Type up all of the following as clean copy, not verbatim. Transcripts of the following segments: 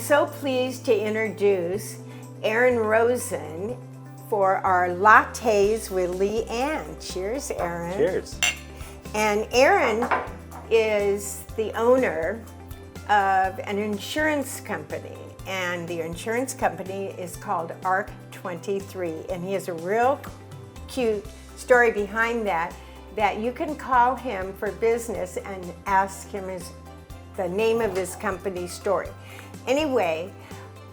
so pleased to introduce Aaron Rosen for our Lattes with LeeAnn. Cheers, Aaron. Cheers. And Aaron is the owner of an insurance company, and the insurance company is called ARC 23, and he has a real cute story behind that you can call him for business and ask him the name of his company story. Anyway,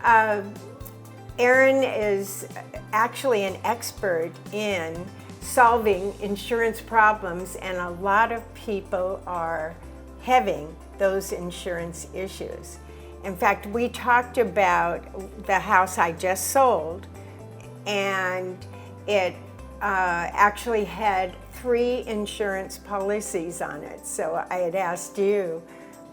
Aaron is actually an expert in solving insurance problems, and a lot of people are having those insurance issues. In fact, we talked about the house I just sold, and it actually had 3 insurance policies on it. So I had asked you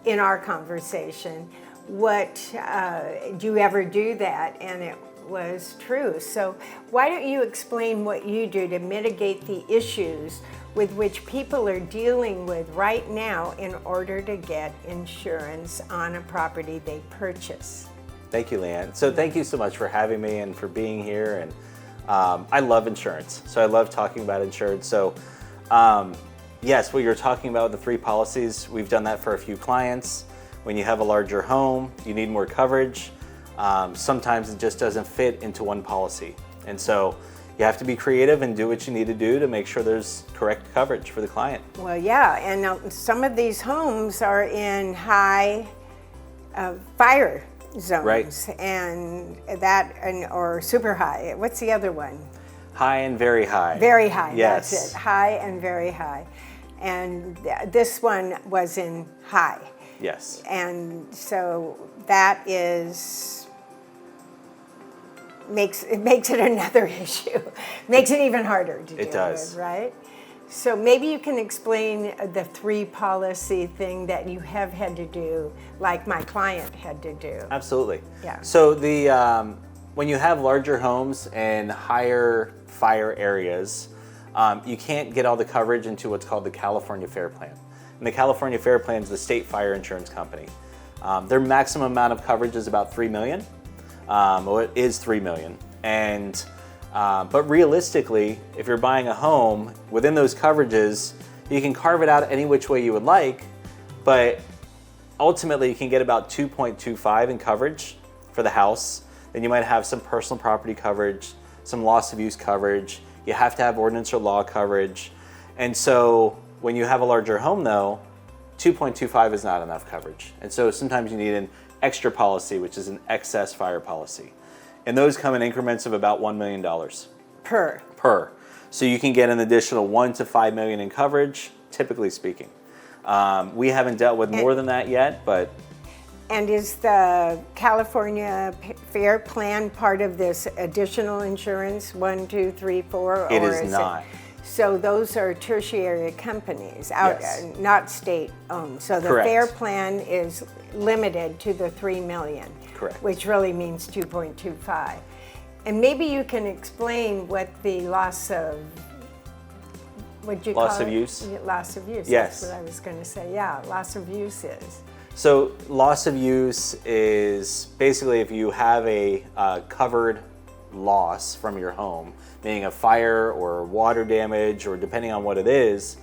in our conversation, do you ever do that? And it was true. So why don't you explain what you do to mitigate the issues with which people are dealing with right now in order to get insurance on a property they purchase? Thank you, LeeAnn. So thank you so much for having me and for being here. And I love insurance. So I love talking about insurance. So yes, what you're talking about, the 3 policies, we've done that for a few clients. When you have a larger home, you need more coverage. Sometimes it just doesn't fit into one policy. And so you have to be creative and do what you need to do to make sure there's correct coverage for the client. Well, yeah, and some of these homes are in high fire zones, right? Or super high. What's the other one? High and very high. Very high, yes. That's it. High and very high. And this one was in high. Yes. And so that makes it another issue. Makes it even harder to deal with, right? So maybe you can explain the 3 policy thing that you have had to do, like my client had to do. Absolutely. Yeah. So when you have larger homes and higher fire areas, you can't get all the coverage into what's called the California Fair Plan. And the California Fair Plan is the state fire insurance company. Their maximum amount of coverage is about $3 million. Well, it is $3 million. And but realistically, if you're buying a home within those coverages, you can carve it out any which way you would like, but ultimately you can get about 2.25 in coverage for the house. Then you might have some personal property coverage, some loss of use coverage. You have to have ordinance or law coverage. And so when you have a larger home though, 2.25 is not enough coverage. And so sometimes you need an extra policy, which is an excess fire policy. And those come in increments of about $1 million. Per. So you can get an additional $1 to $5 million in coverage, typically speaking. We haven't dealt with more than that yet, but. And is the California Fair Plan part of this additional insurance, 1, 2, 3, 4? It is not. So those are tertiary companies, Yes. not state-owned. So the Correct. Fair Plan is limited to the $3 million. Correct. Which really means 2.25. And maybe you can explain what the loss of use? Loss of use, Yes. That's what I was going to say. Yeah, loss of use is. So loss of use is basically if you have a covered loss from your home, meaning a fire or water damage, or depending on what it is,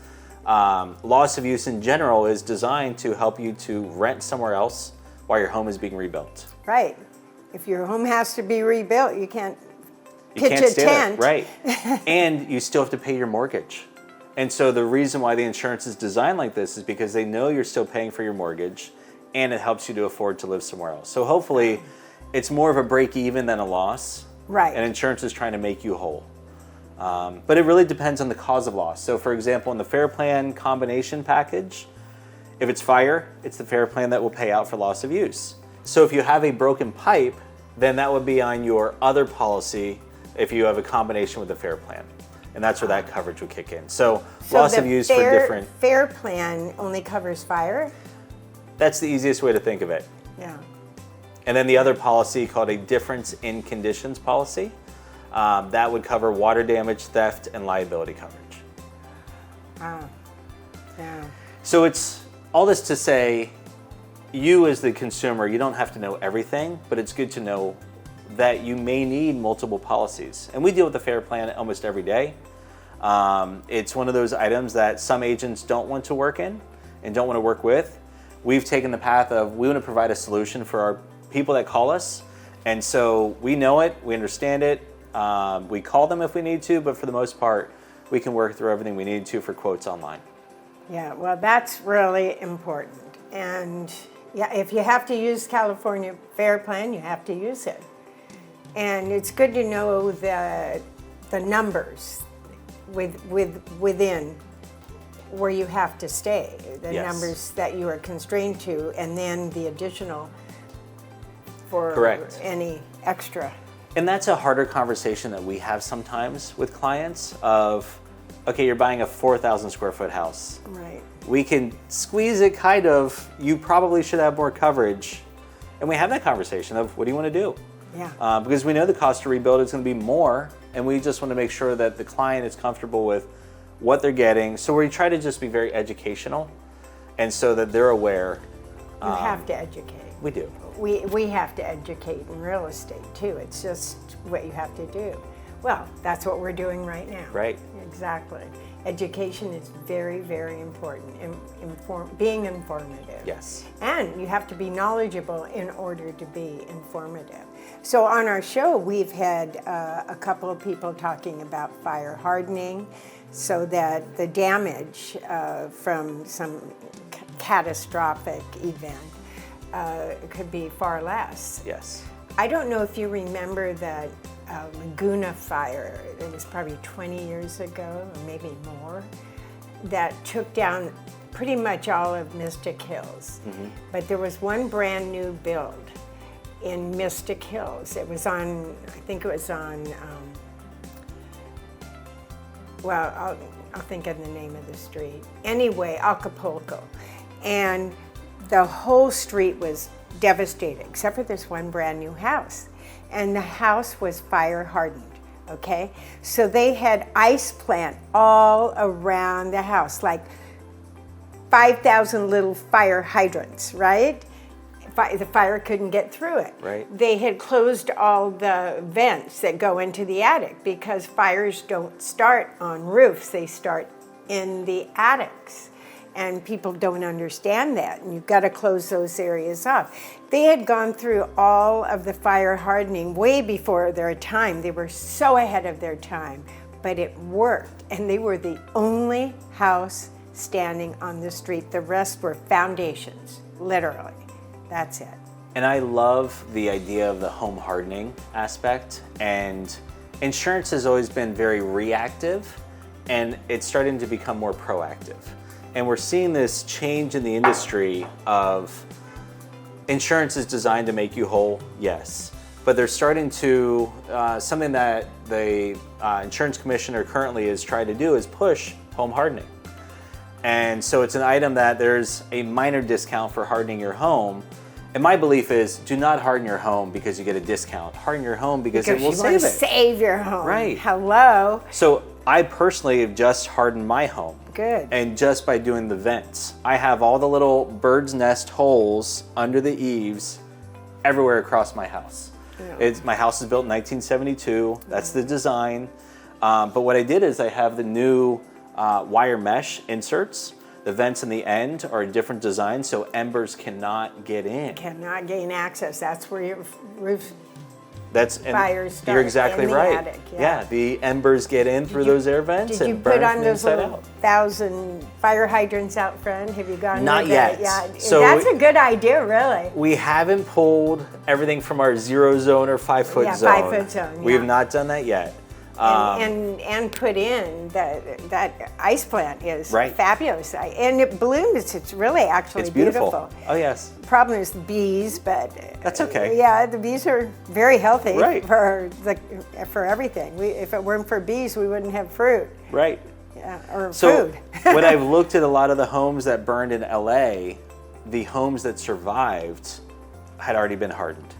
loss of use in general is designed to help you to rent somewhere else while your home is being rebuilt. Right. If your home has to be rebuilt, you can't stay pitch a tent. There, right. And you still have to pay your mortgage. And so the reason why the insurance is designed like this is because they know you're still paying for your mortgage, and it helps you to afford to live somewhere else. So hopefully it's more of a break even than a loss. Right. And insurance is trying to make you whole. But it really depends on the cause of loss. So for example, in the Fair Plan combination package, if it's fire, it's the Fair Plan that will pay out for loss of use. So if you have a broken pipe, then that would be on your other policy if you have a combination with the Fair Plan. And that's where that coverage would kick in. So loss of use for different. Fair Plan only covers fire? That's the easiest way to think of it. Yeah. And then the other policy called a difference in conditions policy, that would cover water damage, theft, and liability coverage. Yeah. So it's all this to say, you as the consumer, you don't have to know everything, but it's good to know that you may need multiple policies. And we deal with the FAIR plan almost every day. It's one of those items that some agents don't want to work in and don't want to work with. We've taken the path of we want to provide a solution for our people that call us. And so we know it, we understand it. We call them if we need to, but for the most part, we can work through everything we need to for quotes online. Yeah, well, that's really important. And yeah, if you have to use California FAIR plan, you have to use it. And it's good to know the numbers within where you have to stay, the Yes. numbers that you are constrained to, and then the additional for Correct. any extra. And that's a harder conversation that we have sometimes with clients of, okay, you're buying a 4,000 square foot house. Right. We can squeeze it kind of, you probably should have more coverage. And we have that conversation of what do you want to do? Yeah. Because we know the cost to rebuild is going to be more, and we just want to make sure that the client is comfortable with what they're getting. So we try to just be very educational, and so that they're aware. You have to educate. We do. We have to educate in real estate too. It's just what you have to do. Well, that's what we're doing right now. Right. Exactly. Education is very, very important. Being informative. Yes. And you have to be knowledgeable in order to be informative. So on our show, we've had a couple of people talking about fire hardening so that the damage from some catastrophic event could be far less. Yes. I don't know if you remember that Laguna fire, it was probably 20 years ago, or maybe more, that took down pretty much all of Mystic Hills. Mm-hmm. But there was one brand new build in Mystic Hills. It was on, I think it was on, well, I'll think of the name of the street. Anyway, Acapulco. And the whole street was devastated, except for this one brand new house. And the house was fire hardened, okay? So they had ice plant all around the house, like 5,000 little fire hydrants, right? The fire couldn't get through it. Right. They had closed all the vents that go into the attic because fires don't start on roofs, they start in the attics. And people don't understand that, and you've got to close those areas off. They had gone through all of the fire hardening way before their time. They were so ahead of their time, but it worked, and they were the only house standing on the street. The rest were foundations, literally. That's it. And I love the idea of the home hardening aspect, and insurance has always been very reactive, and it's starting to become more proactive. And we're seeing this change in the industry of insurance is designed to make you whole, yes. But they're starting to, something that the insurance commissioner currently is trying to do is push home hardening. And so it's an item that there's a minor discount for hardening your home. And my belief is do not harden your home because you get a discount. Harden your home because it will save it. Save your home. Right. Hello. So I personally have just hardened my home. Good. And just by doing the vents. I have all the little bird's nest holes under the eaves everywhere across my house. Yeah. My house is built in 1972. That's the design. But what I did is I have the new wire mesh inserts. The vents in the end are a different design, so embers cannot get in. Cannot gain access. That's where your roof fires start. You're exactly in the right. Attic, yeah, the embers get in through those air vents and burn from the inside out. Did you put on those little 1,000 fire hydrants out front? Have you gone? Not yet. Yeah, so that's a good idea, really. We haven't pulled everything from our 0 zone or 5 foot zone. 5 foot zone. We have not done that yet. And put in that ice plant is fabulous, and it blooms. It's really actually beautiful. Oh yes. Problem is the bees, but that's okay. Yeah, the bees are very healthy for everything. If it weren't for bees, we wouldn't have fruit. Right. Yeah, or food. So when I've looked at a lot of the homes that burned in LA, the homes that survived had already been hardened.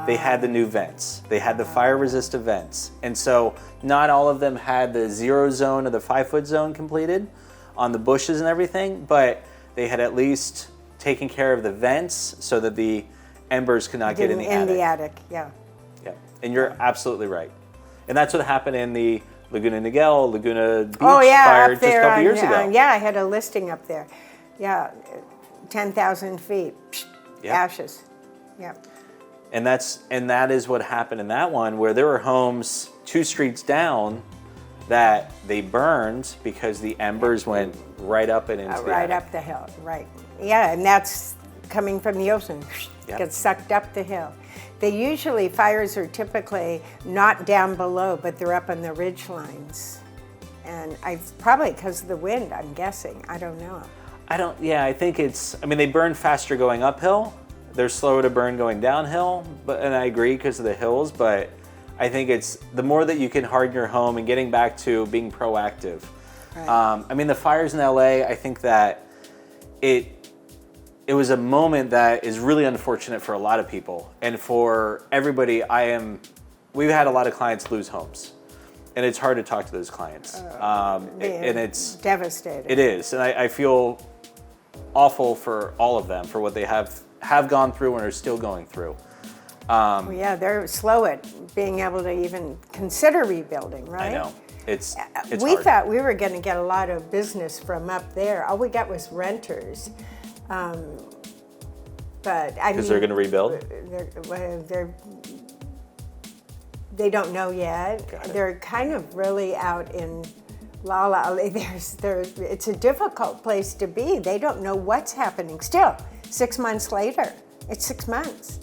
They had the new vents. They had the fire-resistant vents. And so not all of them had the 0 zone or the 5 foot zone completed on the bushes and everything, but they had at least taking care of the vents so that the embers could not get in the attic. In the attic, yeah. Yeah, and you're absolutely right. And that's what happened in the Laguna Niguel, Laguna Beach fire up just a there couple years ago. Yeah, I had a listing up there. Yeah, 10,000 feet, Yep. ashes. Yeah. And that is what happened in that one, where there were homes 2 streets down that they burned because the embers went right up and into the Right attic. up the hill, right. Yeah, and that's coming from the ocean. Yep. Gets sucked up the hill. Fires are typically not down below, but they're up on the ridge lines. And probably because of the wind, I'm guessing. I don't know. I think they burn faster going uphill. They're slower to burn going downhill, and I agree because of the hills, but I think it's the more that you can harden your home and getting back to being proactive. Right. The fires in LA, I think that it was a moment that is really unfortunate for a lot of people. And for everybody, we've had a lot of clients lose homes. And it's hard to talk to those clients. And it's devastating. It is. And I feel awful for all of them for what they have gone through and are still going through. They're slow at being able to even consider rebuilding, right? I know. It's we hard. thought we were going to get a lot of business from up there. All we got was renters. But because they're going to rebuild? They don't know yet. They're kind of really out in La La. It's a difficult place to be. They don't know what's happening. Still, 6 months later, it's 6 months.